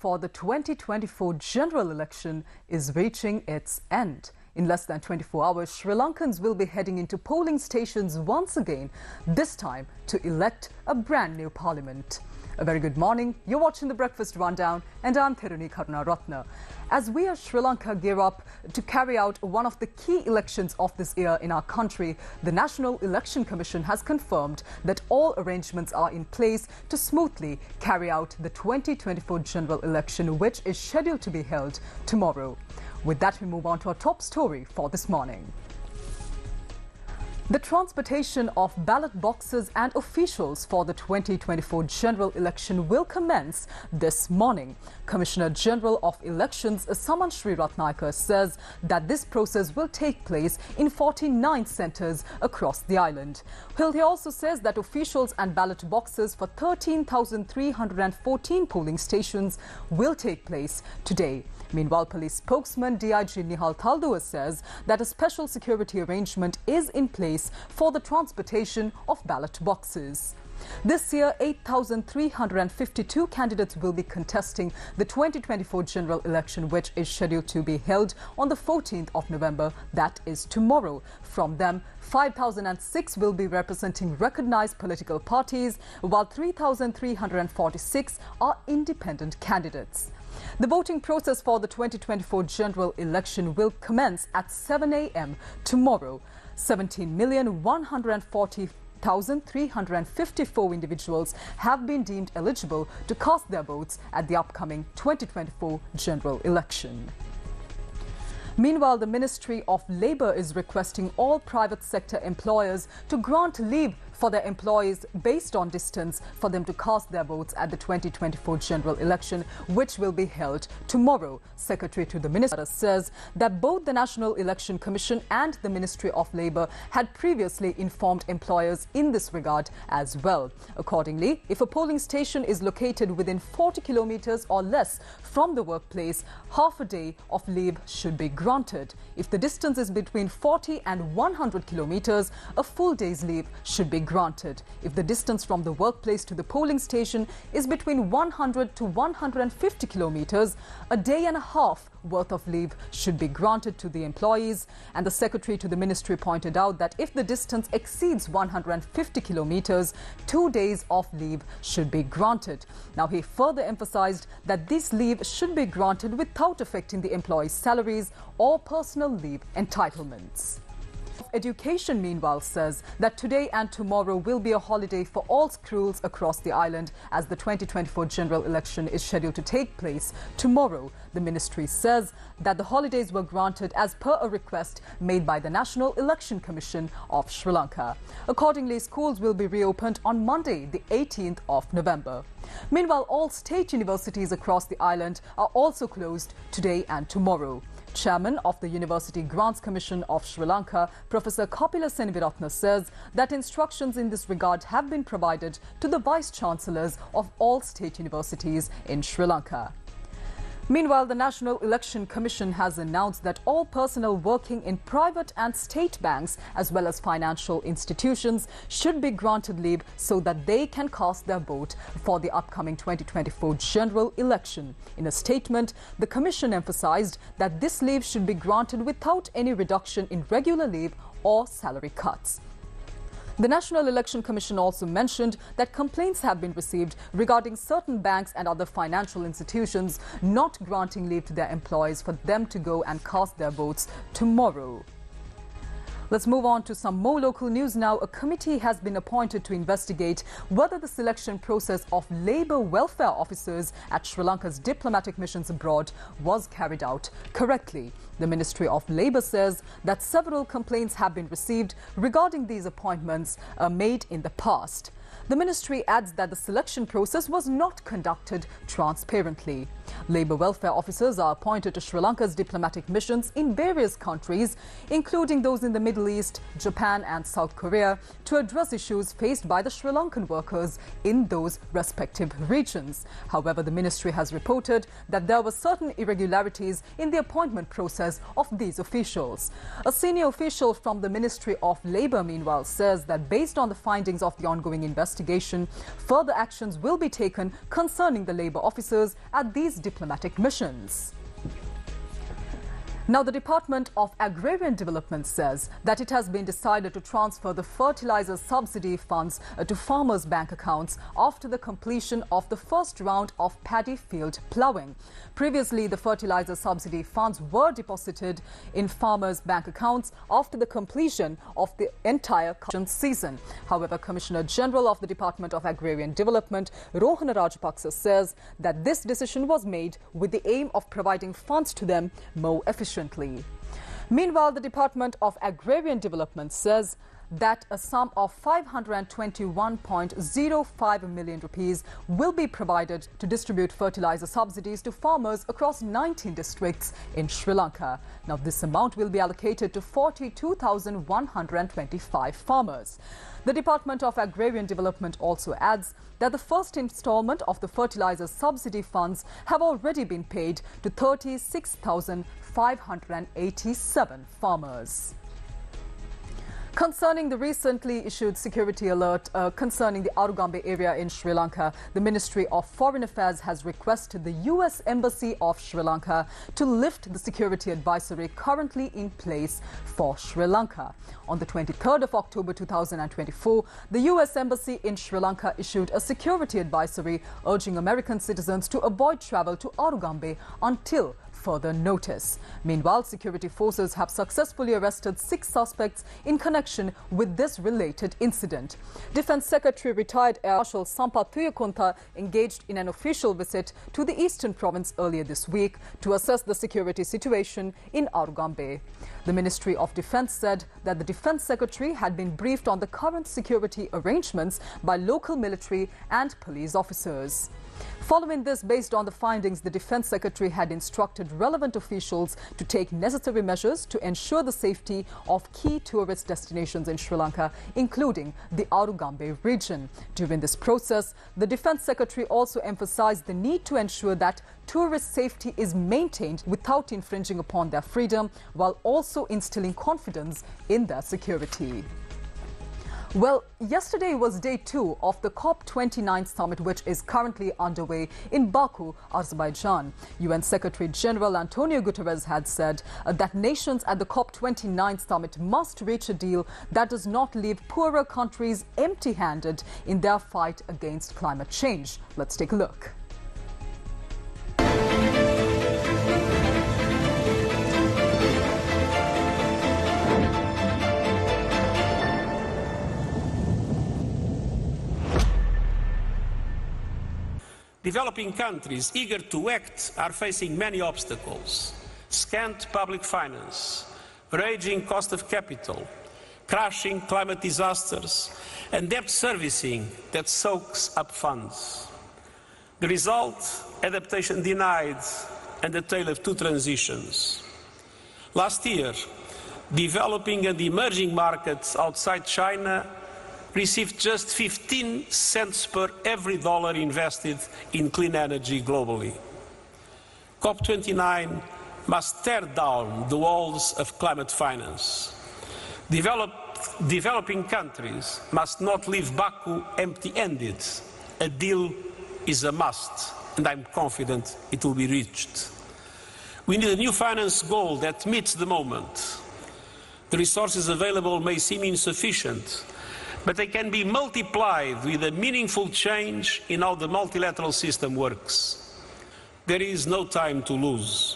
for the 2024 general election is reaching its end. In less than 24 hours, Sri Lankans will be heading into polling stations once again, this time to elect a brand new parliament. A very good morning. You're watching the Breakfast Rundown and I'm Therunee Karunaratne. As we as Sri Lanka gear up to carry out one of the key elections of this year in our country, the National Election Commission has confirmed that all arrangements are in place to smoothly carry out the 2024 general election, which is scheduled to be held tomorrow. With that, we move on to our top story for this morning. The transportation of ballot boxes and officials for the 2024 general election will commence this morning. Commissioner General of Elections Saman Sriratnayake says that this process will take place in 49 centres across the island. He also says that officials and ballot boxes for 13,314 polling stations will take place today. Meanwhile, police spokesman DIG Nihal Thaldua says that a special security arrangement is in place for the transportation of ballot boxes. This year, 8,352 candidates will be contesting the 2024 general election, which is scheduled to be held on the 14th of November, that is tomorrow. From them, 5,006 will be representing recognized political parties, while 3,346 are independent candidates. The voting process for the 2024 general election will commence at 7 a.m. tomorrow. 17,140,354 individuals have been deemed eligible to cast their votes at the upcoming 2024 general election. Meanwhile, the Ministry of Labour is requesting all private sector employers to grant leave for their employees based on distance for them to cast their votes at the 2024 general election, which will be held tomorrow. Secretary to the Minister says that both the National Election Commission and the Ministry of Labour had previously informed employers in this regard as well. Accordingly, if a polling station is located within 40 kilometres or less from the workplace, half a day of leave should be granted. If the distance is between 40 and 100 kilometres, a full day's leave should be granted. If the distance from the workplace to the polling station is between 100 to 150 kilometres, a day and a half worth of leave should be granted to the employees. And the Secretary to the Ministry pointed out that if the distance exceeds 150 kilometres, 2 days of leave should be granted. Now, he further emphasised that this leave should be granted without affecting the employees' salaries or personal leave entitlements. Education, meanwhile, says that today and tomorrow will be a holiday for all schools across the island as the 2024 general election is scheduled to take place tomorrow. The ministry says that the holidays were granted as per a request made by the National Election Commission of Sri Lanka. Accordingly, schools will be reopened on Monday, the 18th of November. Meanwhile, all state universities across the island are also closed today and tomorrow. Chairman of the University Grants Commission of Sri Lanka, Professor Kapila Senviratne, says that instructions in this regard have been provided to the Vice-Chancellors of all state universities in Sri Lanka. Meanwhile, the National Election Commission has announced that all personnel working in private and state banks as well as financial institutions should be granted leave so that they can cast their vote for the upcoming 2024 general election. In a statement, the Commission emphasised that this leave should be granted without any reduction in regular leave or salary cuts. The National Election Commission also mentioned that complaints have been received regarding certain banks and other financial institutions not granting leave to their employees for them to go and cast their votes tomorrow. Let's move on to some more local news now. A committee has been appointed to investigate whether the selection process of labour welfare officers at Sri Lanka's diplomatic missions abroad was carried out correctly. The Ministry of Labour says that several complaints have been received regarding these appointments made in the past. The ministry adds that the selection process was not conducted transparently. Labour welfare officers are appointed to Sri Lanka's diplomatic missions in various countries, including those in the Middle East, Japan and South Korea, to address issues faced by the Sri Lankan workers in those respective regions. However, the ministry has reported that there were certain irregularities in the appointment process of these officials. A senior official from the Ministry of Labour, meanwhile, says that based on the findings of the ongoing investigation, further actions will be taken concerning the labour officers at these diplomatic diplomatic missions. Now, the Department of Agrarian Development says that it has been decided to transfer the fertilizer subsidy funds to farmers' bank accounts after the completion of the first round of paddy field ploughing. Previously, the fertilizer subsidy funds were deposited in farmers' bank accounts after the completion of the entire season. However, Commissioner General of the Department of Agrarian Development, Karunaratne, says that this decision was made with the aim of providing funds to them more efficiently. Meanwhile, the Department of Agrarian Development says that a sum of 521.05 million rupees will be provided to distribute fertilizer subsidies to farmers across 19 districts in Sri Lanka. Now, this amount will be allocated to 42,125 farmers. The Department of Agrarian Development also adds that the first installment of the fertilizer subsidy funds have already been paid to 36,587 farmers. Concerning the recently issued security alert concerning the Arugambe area in Sri Lanka, the Ministry of Foreign Affairs has requested the US Embassy of Sri Lanka to lift the security advisory currently in place for Sri Lanka. On the 23rd of October 2024, the US Embassy in Sri Lanka issued a security advisory urging American citizens to avoid travel to Arugambe until further notice. Meanwhile, security forces have successfully arrested 6 suspects in connection with this related incident. Defence Secretary retired Air Marshal Sampath Tuyakonta engaged in an official visit to the eastern province earlier this week to assess the security situation in Arugambe. The Ministry of Defence said that the Defence Secretary had been briefed on the current security arrangements by local military and police officers. Following this, based on the findings, the Defence Secretary had instructed relevant officials to take necessary measures to ensure the safety of key tourist destinations in Sri Lanka, including the Arugambe region. During this process, the Defence Secretary also emphasised the need to ensure that tourist safety is maintained without infringing upon their freedom, while also instilling confidence in their security. Well, yesterday was day 2 of the COP29 summit, which is currently underway in Baku, Azerbaijan. UN Secretary General Antonio Guterres had said that nations at the COP29 summit must reach a deal that does not leave poorer countries empty-handed in their fight against climate change. Let's take a look. Developing countries eager to act are facing many obstacles: scant public finance, raging cost of capital, crashing climate disasters, and debt servicing that soaks up funds. The result: adaptation denied and a tale of 2 transitions. Last year, developing and emerging markets outside China received just 15 cents per every dollar invested in clean energy globally. COP29 must tear down the walls of climate finance. Developing countries must not leave Baku empty-handed. A deal is a must, and I'm confident it will be reached. We need a new finance goal that meets the moment. The resources available may seem insufficient, but they can be multiplied with a meaningful change in how the multilateral system works. There is no time to lose.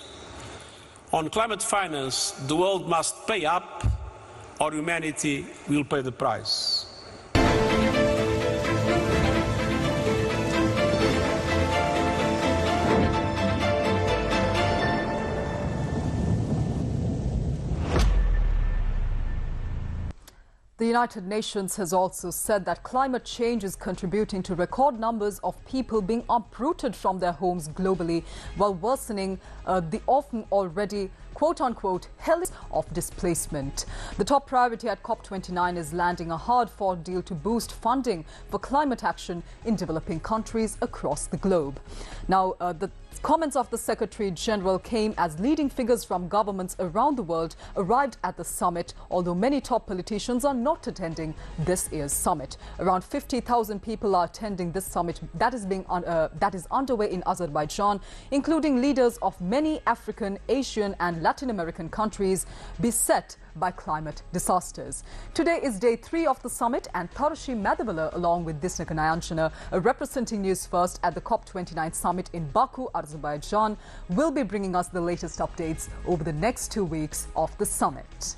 On climate finance, the world must pay up, or humanity will pay the price. The United Nations has also said that climate change is contributing to record numbers of people being uprooted from their homes globally, while worsening the often already quote-unquote hell of displacement. The top priority at COP29 is landing a hard-fought deal to boost funding for climate action in developing countries across the globe. Now, the Comments of the Secretary General came as leading figures from governments around the world arrived at the summit, although many top politicians are not attending this year's summit. Around 50,000 people are attending this summit that is underway in Azerbaijan, including leaders of many African, Asian and Latin American countries beset by climate disasters. Today is day 3 of the summit, and Tharshi Madhavala, along with Disna Kanayanchana, representing Newsfirst at the COP29 summit in Baku, Azerbaijan, will be bringing us the latest updates over the next 2 weeks of the summit.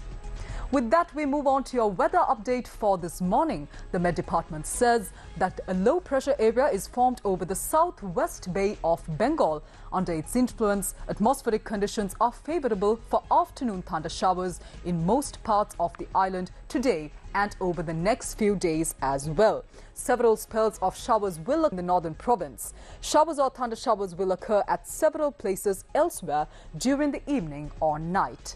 With that, we move on to your weather update for this morning. The Met Department says that a low-pressure area is formed over the southwest Bay of Bengal. Under its influence, atmospheric conditions are favorable for afternoon thunder showers in most parts of the island today and over the next few days as well. Several spells of showers will occur in the northern province. Showers or thunder showers will occur at several places elsewhere during the evening or night.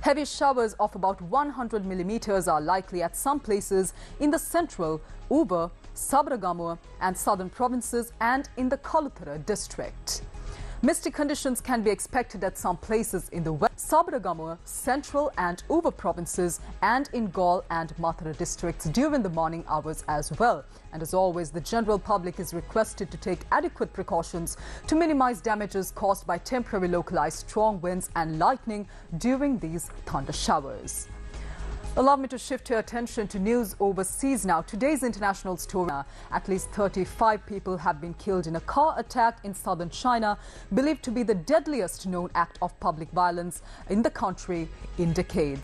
Heavy showers of about 100 millimeters are likely at some places in the central, Uber, Sabragamur and southern provinces and in the Kaluthara district. Misty conditions can be expected at some places in the west, Sabragamur, central and Uber provinces and in Gaul and Mathura districts during the morning hours as well. And as always, the general public is requested to take adequate precautions to minimize damages caused by temporary localized strong winds and lightning during these thunder showers. Allow me to shift your attention to news overseas now. Today's international story. At least 35 people have been killed in a car attack in southern China, believed to be the deadliest known act of public violence in the country in decades.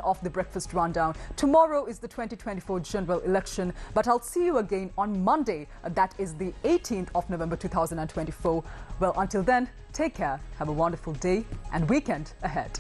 Of the Breakfast Rundown. Tomorrow is the 2024 general election, but I'll see you again on Monday. That is the 18th of November 2024. Well, until then, take care, have a wonderful day and weekend ahead.